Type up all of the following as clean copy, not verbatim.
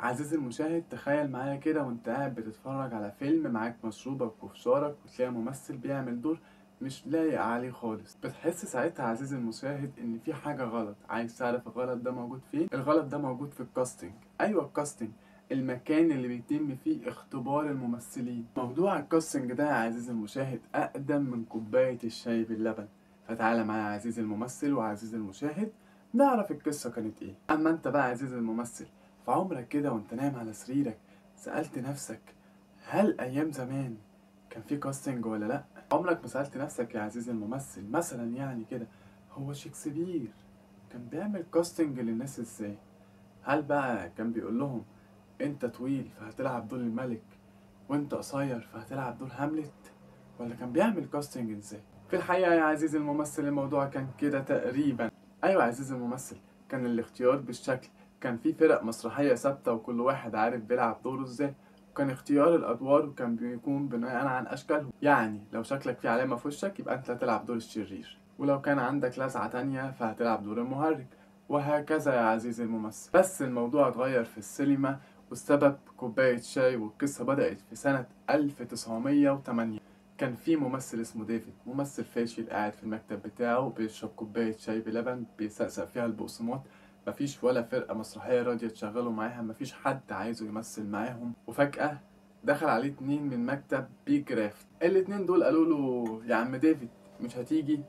عزيزي المشاهد، تخيل معايا كده وانت قاعد بتتفرج على فيلم، معاك مشروبك وفشارك، وتلاقي ممثل بيعمل دور مش لايق عليه خالص. بتحس ساعتها عزيزي المشاهد ان في حاجة غلط. عايز تعرف الغلط ده موجود فين؟ الغلط ده موجود في الكاستنج. ايوه، الكاستنج، المكان اللي بيتم فيه اختبار الممثلين. موضوع الكاستنج ده يا عزيزي المشاهد اقدم من كوباية الشاي باللبن. فتعالى معايا يا عزيزي الممثل وعزيزي المشاهد نعرف القصة كانت ايه. اما انت بقى عزيزي الممثل، في عمرك كده وانت نايم على سريرك سألت نفسك هل أيام زمان كان في كاستنج ولا لأ؟ عمرك ما سألت نفسك يا عزيزي الممثل مثلا يعني كده، هو شكسبير كان بيعمل كاستنج للناس ازاي؟ هل بقى كان بيقول لهم انت طويل فهتلعب دور الملك، وانت قصير فهتلعب دور هاملت؟ ولا كان بيعمل كاستنج ازاي؟ في الحقيقة يا عزيزي الممثل الموضوع كان كده تقريبا. ايوه يا عزيزي الممثل، كان الاختيار بالشكل. كان في فرق مسرحية ثابتة وكل واحد عارف بيلعب دوره ازاي. وكان اختيار الادوار كان بيكون بناء عن اشكالهم. يعني لو شكلك فيه علامة في وشك يبقى انت هتلعب دور الشرير، ولو كان عندك لسعة تانية فهتلعب دور المهرج، وهكذا يا عزيزي الممثل. بس الموضوع اتغير في السينما، والسبب كوباية شاي. والقصة بدأت في سنة 1908. كان في ممثل اسمه ديفيد، ممثل فاشل قاعد في المكتب بتاعه بيشرب كوباية شاي بلبن بيسقسق فيها البقسماط. مفيش ولا فرقة مسرحية راضية تشغله معاها، مفيش حد عايزه يمثل معاهم. وفجأة دخل عليه اتنين من مكتب بيج كرافت. الاتنين دول قالوا له يا عم ديفيد مش هتيجي؟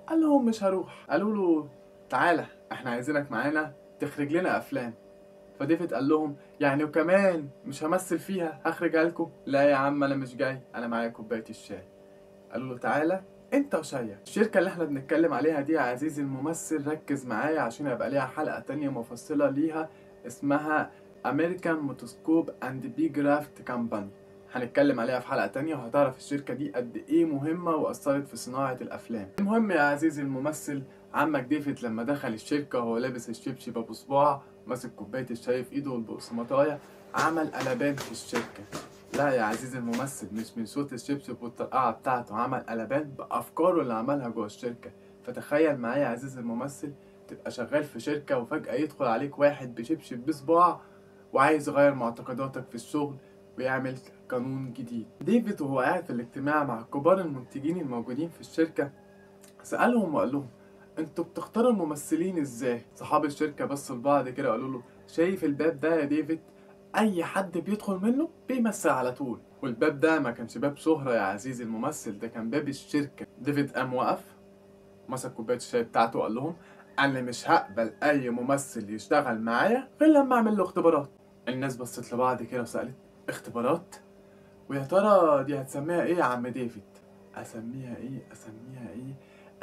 قال لهم مش هروح. قالوا له تعالى احنا عايزينك معانا تخرج لنا افلام. فديفيد قال لهم يعني وكمان مش همثل فيها، هخرج لكم؟ لا يا عم انا مش جاي، انا معايا كوبايه الشاي. قالوا له تعالى انت وشايك. الشركه اللي احنا بنتكلم عليها دي يا عزيزي الممثل ركز معايا عشان يبقى ليها حلقه تانية مفصله ليها، اسمها امريكان موتوسكوب اند بيجرافت كامباني. هنتكلم عليها في حلقه تانية وهتعرف الشركه دي قد ايه مهمه واثرت في صناعه الافلام. المهم يا عزيزي الممثل، عمك ديفيد لما دخل الشركه وهو لابس الشبشب ابو صباع ماسك كوبايه الشاي في ايده والبقسماطايه، عمل قلبان في الشركه. لا يا عزيزي الممثل، مش من صوت الشبشب والطرقعة بتاعته، عمل قلبان بأفكاره اللي عملها جوه الشركة. فتخيل معايا يا عزيزي الممثل تبقى شغال في شركة وفجأة يدخل عليك واحد بشبشب بصباع وعايز يغير معتقداتك في الشغل ويعمل قانون جديد. ديفيد وهو قاعد في الاجتماع مع كبار المنتجين الموجودين في الشركة سألهم وقال لهم انتوا بتختاروا الممثلين ازاي؟ صحاب الشركة بصوا لبعض كده وقالوا له شايف الباب ده يا ديفيد؟ اي حد بيدخل منه بيمثل على طول. والباب ده ما كانش باب شهرة يا عزيزي الممثل، ده كان باب الشركة. ديفيد قام وقف، مسك كوباية الشاي بتاعته وقال لهم انا مش هقبل اي ممثل يشتغل معايا غير لما اعمل له اختبارات. الناس بصت لبعض كده وسألت اختبارات؟ ويا ترى دي هتسميها ايه يا عم ديفيد؟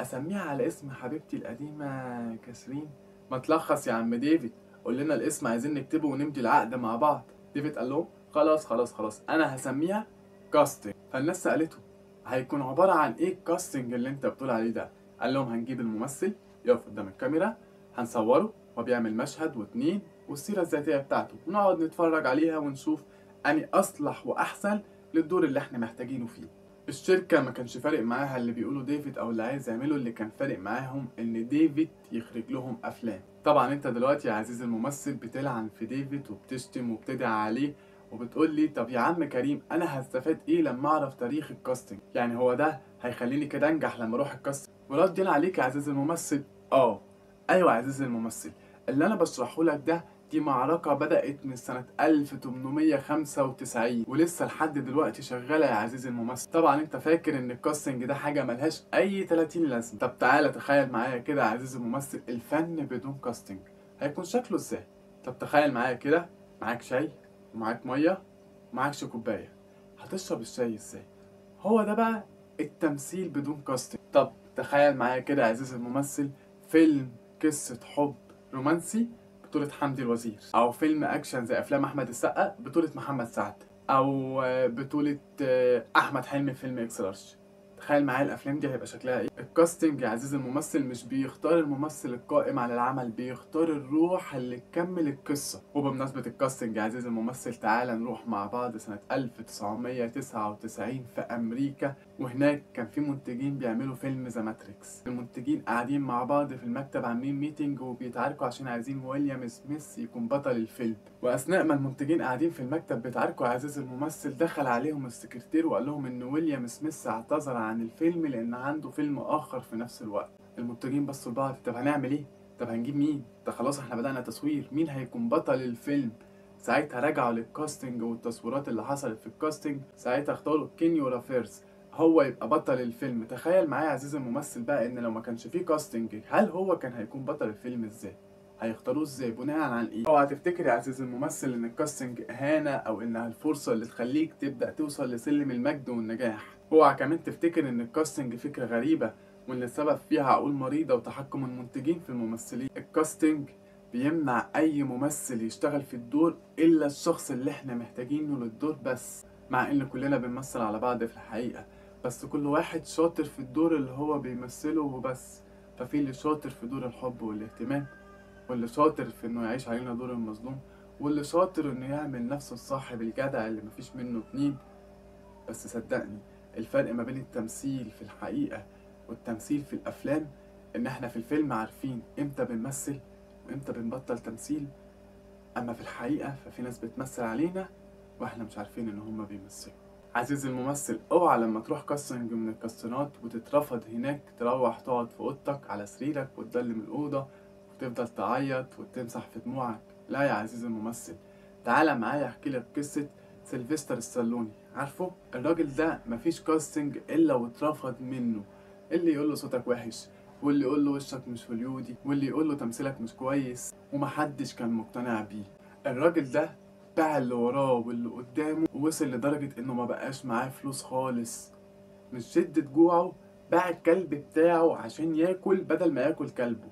اسميها على اسم حبيبتي القديمة كاسرين. ما تلخص يا عم ديفيد، قول لنا الاسم عايزين نكتبه ونمضي العقد مع بعض. ديفيد قال لهم خلاص انا هسميها كاستنج. فالناس سألته هيكون عبارة عن ايه الكاستنج اللي انت بتقول عليه ده؟ قال لهم هنجيب الممثل يقف قدام الكاميرا، هنصوره وهو بيعمل مشهد واتنين والسيرة الذاتية بتاعته، ونقعد نتفرج عليها ونشوف اني اصلح واحسن للدور اللي احنا محتاجينه فيه. الشركة ما كانش فارق معاها اللي بيقوله ديفيد او اللي عايز يعمله، اللي كان فارق معاهم ان ديفيد يخرج لهم افلام. طبعا انت دلوقتي يا عزيزي الممثل بتلعن في ديفيد وبتشتم وبتدعي عليه وبتقول لي طب يا عم كريم انا هستفاد ايه لما اعرف تاريخ الكاستنج؟ يعني هو ده هيخليني كده انجح لما اروح الكاستنج؟ وردين عليك يا عزيزي الممثل ايوه يا عزيزي الممثل، اللي انا بشرحه لك ده دي معركة بدأت من سنة 1895 ولسه لحد دلوقتي شغالة يا عزيزي الممثل. طبعا انت فاكر ان الكاستنج ده حاجة ملهاش اي 30 لازمة. طب تعالى تخيل معايا كده يا عزيزي الممثل الفن بدون كاستنج هيكون شكله ازاي؟ طب تخيل معايا كده معاك شاي ومعاك مية ومعاكش كوباية، هتشرب الشاي ازاي؟ هو ده بقى التمثيل بدون كاستنج. طب تخيل معايا كده يا عزيزي الممثل فيلم قصة حب رومانسي بطولة حمدي الوزير، أو فيلم أكشن زي أفلام أحمد السقا بطولة محمد سعد، أو بطولة أحمد حلمي في فيلم إكس لارج. تخيل معايا الأفلام دي هيبقى شكلها إيه؟ الكاستنج يا عزيزي الممثل مش بيختار الممثل القائم على العمل، بيختار الروح اللي تكمل القصة. وبمناسبة الكاستنج يا عزيزي الممثل تعالى نروح مع بعض سنة 1999 في أمريكا وهناك كان في منتجين بيعملوا فيلم ذا ماتريكس. المنتجين قاعدين مع بعض في المكتب عاملين ميتنج وبيتعاركوا عشان عايزين ويليام سميث يكون بطل الفيلم. واثناء ما المنتجين قاعدين في المكتب بيتعاركوا، عزيز الممثل دخل عليهم السكرتير وقال لهم ان ويليام سميث اعتذر عن الفيلم لان عنده فيلم اخر في نفس الوقت. المنتجين بصوا لبعض، طب هنعمل ايه؟ طب هنجيب مين؟ ده خلاص احنا بدأنا تصوير، مين هيكون بطل الفيلم؟ ساعتها رجعوا للكاستنج والتصويرات اللي حصلت في الكاستنج. ساعتها اختاروا كينيو رافيرز هو يبقى بطل الفيلم. تخيل معايا عزيزي الممثل بقى ان لو ما كانش فيه كاستنج، هل هو كان هيكون بطل الفيلم ازاي؟ هيختاروه ازاي؟ بناء عن ايه؟ اوعى تفتكر يا عزيزي الممثل ان الكاستنج اهانة او انها الفرصة اللي تخليك تبدأ توصل لسلم المجد والنجاح. اوعى كمان تفتكر ان الكاستنج فكرة غريبة وان السبب فيها عقول مريضة وتحكم المنتجين في الممثلين. الكاستنج بيمنع اي ممثل يشتغل في الدور الا الشخص اللي احنا محتاجينه للدور بس، مع ان كلنا بنمثل على بعض في الحقيقة، بس كل واحد شاطر في الدور اللي هو بيمثله وبس. ففي اللي شاطر في دور الحب والاهتمام، واللي شاطر في انه يعيش علينا دور المظلوم، واللي شاطر انه يعمل نفسه الصاحب الجدع اللي مفيش منه اتنين. بس صدقني، الفرق ما بين التمثيل في الحقيقة والتمثيل في الافلام ان احنا في الفيلم عارفين امتى بنمثل وامتى بنبطل تمثيل، اما في الحقيقة ففي ناس بتمثل علينا واحنا مش عارفين ان هما بيمثلوا. عزيزي الممثل، اوعى لما تروح كاستنج من الكاستنات وتترفض هناك تروح تقعد في اوضتك على سريرك وتضلم الاوضه وتفضل تعيط وتمسح في دموعك. لا يا عزيزي الممثل، تعالى معايا احكي لك قصه سيلفستر السالوني. عارفه الراجل ده مفيش كاستنج الا واترفض منه. اللي يقول له صوتك وحش، واللي يقول له وشك مش هوليودي، واللي يقول له تمثيلك مش كويس، ومحدش كان مقتنع بيه. الراجل ده باع اللي وراه واللي قدامه ووصل لدرجة انه ما بقاش معاه فلوس خالص. من شدة جوعه باع الكلب بتاعه عشان ياكل بدل ما ياكل كلبه.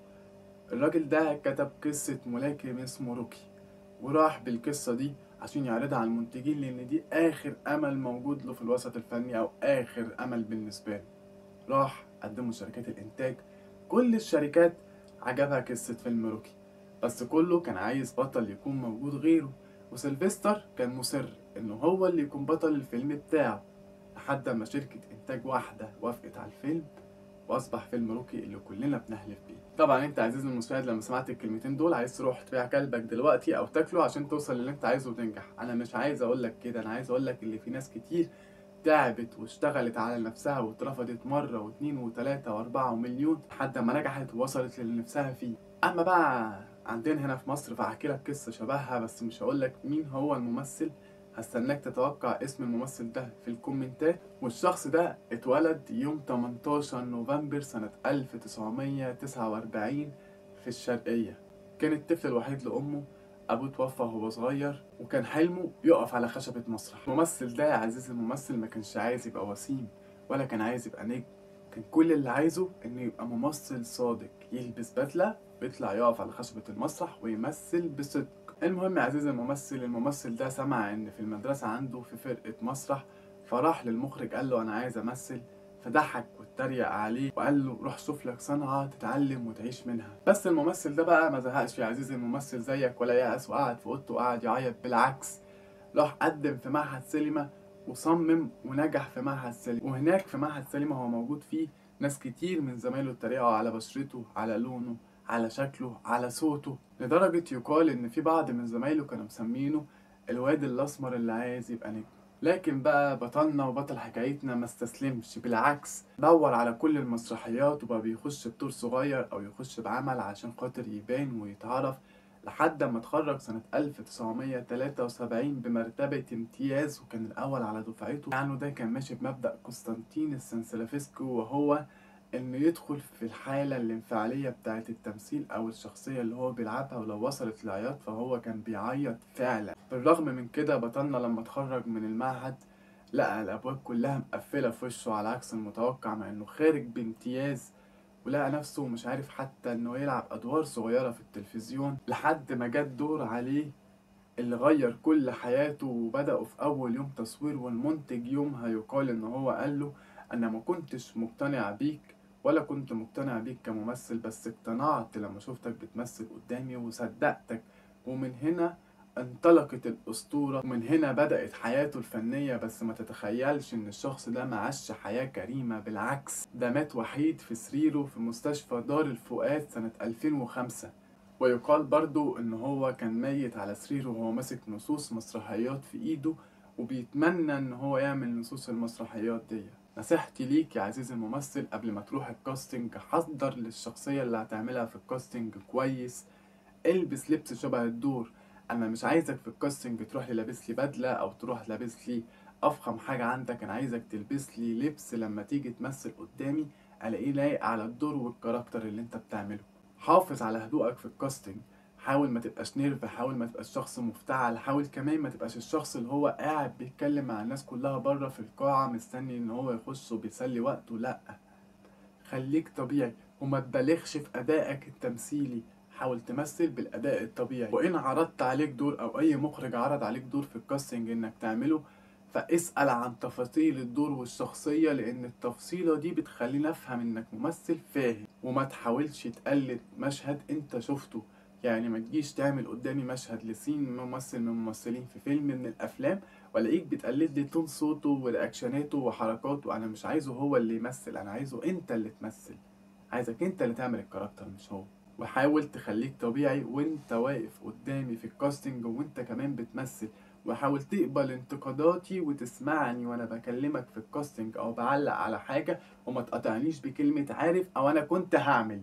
الراجل ده كتب قصة ملاكم اسمه روكي، وراح بالقصة دي عشان يعرضها على المنتجين لان دي اخر امل موجود له في الوسط الفني او اخر امل بالنسبة له. راح قدمه شركات الانتاج، كل الشركات عجبها قصة فيلم روكي، بس كله كان عايز بطل يكون موجود غيره، وسيلفستر كان مصر انه هو اللي يكون بطل الفيلم بتاعه. لحد ما شركة انتاج واحدة وافقت على الفيلم واصبح فيلم روكي اللي كلنا بنحلف بيه. طبعا انت عزيزي المشاهد لما سمعت الكلمتين دول عايز تروح تبيع كلبك دلوقتي او تاكله عشان توصل للي انت عايزه وتنجح. انا مش عايز اقول لك كده، انا عايز اقول لك اللي في ناس كتير تعبت واشتغلت على نفسها واترفضت مرة واتنين وتلاتة واربعة ومليون لحد ما نجحت ووصلت للي نفسها فيه. اما بقى عندنا هنا في مصر فهحكي لك قصة شبهها، بس مش هقول لك مين هو الممثل. هستناك تتوقع اسم الممثل ده في الكومنتات. والشخص ده اتولد يوم 18 نوفمبر سنة 1949 في الشرقية. كان الطفل الوحيد لأمه، أبوه توفى وهو صغير وكان حلمه يقف على خشبة مسرح. الممثل ده يا عزيزي الممثل ما كانش عايز يبقى وسيم ولا كان عايز يبقى نجم، كان كل اللي عايزه إنه يبقى ممثل صادق، يلبس بدلة ويطلع يقف على خشبة المسرح ويمثل بصدق. المهم يا عزيزي الممثل ده سمع إن في المدرسة عنده في فرقة مسرح، فراح للمخرج قال له أنا عايز أمثل، فضحك واتريق عليه وقال له روح شوف لك صنعة تتعلم وتعيش منها. بس الممثل ده بقى ما زهقش يا عزيزي الممثل زيك ولا يأس وقعد في اوضته وقعد يعيط، بالعكس راح قدم في معهد سينما وصمم ونجح في معهد سينما. وهناك في معهد سينما هو موجود فيه ناس كتير من زمايله اتريقوا على بشرته، على لونه، على شكله، على صوته، لدرجة يقال ان في بعض من زمايله كانوا مسمينه الواد الاسمر اللي عايز يبقى نجم. لكن بقى بطلنا وبطل حكايتنا ما استسلمش، بالعكس دور على كل المسرحيات وبقى بيخش بدور صغير او يخش بعمل عشان خاطر يبان ويتعرف، لحد ما اتخرج سنة 1973 بمرتبة امتياز وكان الأول على دفعته. يعني ده كان ماشي بمبدأ قسطنطين السنسلافسكي، وهو إنه يدخل في الحالة الانفعالية بتاعة التمثيل أو الشخصية اللي هو بيلعبها، ولو وصلت للعياط فهو كان بيعيط فعلا. بالرغم من كده بطلنا لما اتخرج من المعهد لقى الأبواب كلها مقفلة في وشه على عكس المتوقع، مع إنه خارج بامتياز، ولقى نفسه مش عارف حتى انه يلعب ادوار صغيرة في التلفزيون، لحد ما جت دور عليه اللي غير كل حياته. وبدأوا في اول يوم تصوير، والمنتج يومها يقال ان هو قال له انا ما كنتش مقتنع بيك ولا كنت مقتنع بيك كممثل، بس اقتنعت لما شفتك بتمثل قدامي وصدقتك، ومن هنا انطلقت الأسطورة، ومن هنا بدأت حياته الفنية. بس ما تتخيلش إن الشخص ده ما عاش حياة كريمة، بالعكس ده مات وحيد في سريره في مستشفى دار الفؤاد سنة 2005. ويقال برضو إن هو كان ميت على سريره وهو ماسك نصوص مسرحيات في إيده، وبيتمنى إن هو يعمل نصوص المسرحيات دي. نصيحتي ليك يا عزيزي الممثل، قبل ما تروح الكاستنج حضر للشخصية اللي هتعملها في الكاستنج كويس. البس لبس شبه الدور. انا مش عايزك في الكاستنج تروح لي لابس لي بدله او تروح لابس لي افخم حاجه عندك. انا عايزك تلبس لي لبس لما تيجي تمثل قدامي الاقيه لايق على الدور والكاركتر اللي انت بتعمله. حافظ على هدوءك في الكاستنج. حاول ما تبقاش نيرف، حاول ما تبقاش شخص مفتعل، حاول كمان ما تبقاش الشخص اللي هو قاعد بيتكلم مع الناس كلها بره في القاعه مستني ان هو يخش وبيسلي وقته. لا، خليك طبيعي وما تبالغش في أدائك التمثيلي. حاول تمثل بالأداء الطبيعي. وإن عرضت عليك دور أو أي مخرج عرض عليك دور في الكاستنج إنك تعمله، فاسأل عن تفاصيل الدور والشخصية، لأن التفصيلة دي بتخليني أفهم إنك ممثل فاهم. وما تحاولش تقلد مشهد أنت شفته. يعني ما تجيش تعمل قدامي مشهد لسين ممثل من الممثلين في فيلم من الأفلام والاقيك بتقلد لي تون صوته ورياكشناته وحركاته. انا مش عايزه هو اللي يمثل، انا عايزه انت اللي تمثل. عايزك انت اللي تعمل الكاركتر مش هو. وحاول تخليك طبيعي وانت واقف قدامي في الكاستنج وانت كمان بتمثل. وحاول تقبل انتقاداتي وتسمعني وانا بكلمك في الكاستنج او بعلق على حاجة، وما تقطعنيش بكلمة عارف او انا كنت هعمل،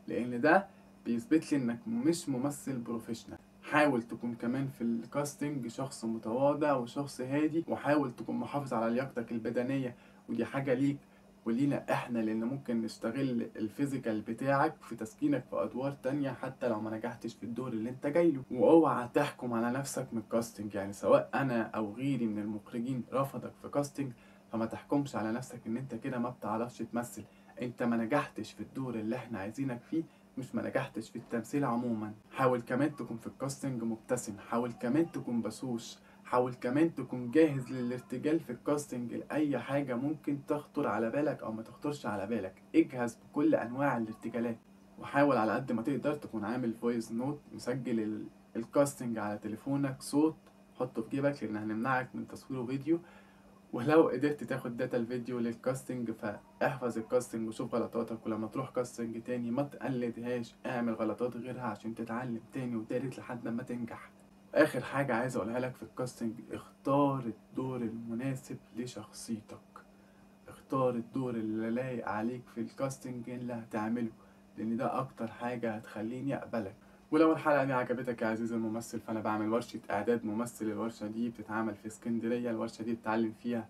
لان ده بيثبت لي انك مش ممثل بروفيشنال. حاول تكون كمان في الكاستنج شخص متواضع وشخص هادي، وحاول تكون محافظ على لياقتك البدنية. ودي حاجة ليك ولينا احنا، لان ممكن نستغل الفيزيكال بتاعك في تسكينك في ادوار تانية حتى لو ما نجحتش في الدور اللي انت جايله. واوعى تحكم على نفسك من الكاستنج. يعني سواء انا او غيري من المخرجين رفضك في كاستنج، فما تحكمش على نفسك ان انت كده ما بتعرفش تمثل. انت ما نجحتش في الدور اللي احنا عايزينك فيه، مش ما نجحتش في التمثيل عموما. حاول كمان تكون في الكاستنج مبتسم، حاول كمان تكون بشوش، حاول كمان تكون جاهز للارتجال في الكاستنج لأي حاجة ممكن تخطر على بالك أو ما تخطرش على بالك. اجهز بكل أنواع الارتجالات. وحاول على قد ما تقدر تكون عامل فويس نوت، مسجل الكاستنج على تليفونك صوت، حطه في جيبك لأن هنمنعك من تصويره فيديو. ولو قدرت تاخد داتا الفيديو للكاستنج فاحفظ الكاستنج وشوف غلطاتك، ولما تروح كاستنج تاني ما تقلدهاش، اعمل غلطات غيرها عشان تتعلم تاني وتالت لحد ما تنجح. اخر حاجة عايز اقولها لك في الكاستنج، اختار الدور المناسب لشخصيتك. اختار الدور اللي لايق عليك في الكاستنج اللي هتعمله، لان ده اكتر حاجة هتخليني اقبلك. ولو الحلقة دي عجبتك يا عزيزي الممثل، فأنا بعمل ورشة إعداد ممثل. الورشة دي بتتعمل في اسكندرية. الورشة دي بتعلم فيها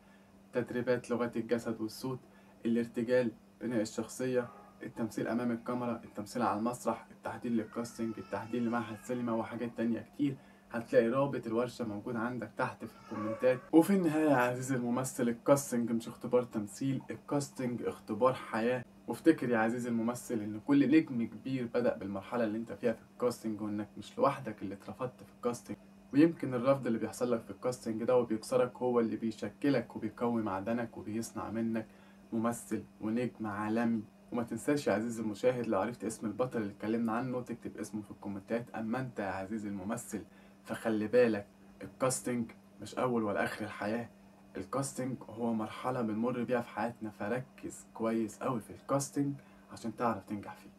تدريبات لغات الجسد والصوت، الارتجال، بناء الشخصية، التمثيل أمام الكاميرا، التمثيل على المسرح، التحضير للكاستنج، التحضير لمعهد سينما، وحاجات تانية كتير. هتلاقي رابط الورشة موجود عندك تحت في الكومنتات. وفي النهاية يا عزيزي الممثل، الكاستنج مش اختبار تمثيل، الكاستنج اختبار حياة. وافتكر يا عزيزي الممثل ان كل نجم كبير بدأ بالمرحلة اللي انت فيها في الكاستنج، وانك مش لوحدك اللي اترفضت في الكاستنج. ويمكن الرفض اللي بيحصل لك في الكاستنج ده وبيكسرك هو اللي بيشكلك وبيقوي معدنك وبيصنع منك ممثل ونجم عالمي. وما تنساش يا عزيزي المشاهد، لو عرفت اسم البطل اللي اتكلمنا عنه تكتب اسمه في الكومنتات. اما انت يا عزيزي الممثل فخلي بالك، الكاستنج مش اول ولا اخر الحياة. الكاستنج هو مرحلة بنمر بيها في حياتنا، فركز كويس قوي في الكاستنج عشان تعرف تنجح فيه.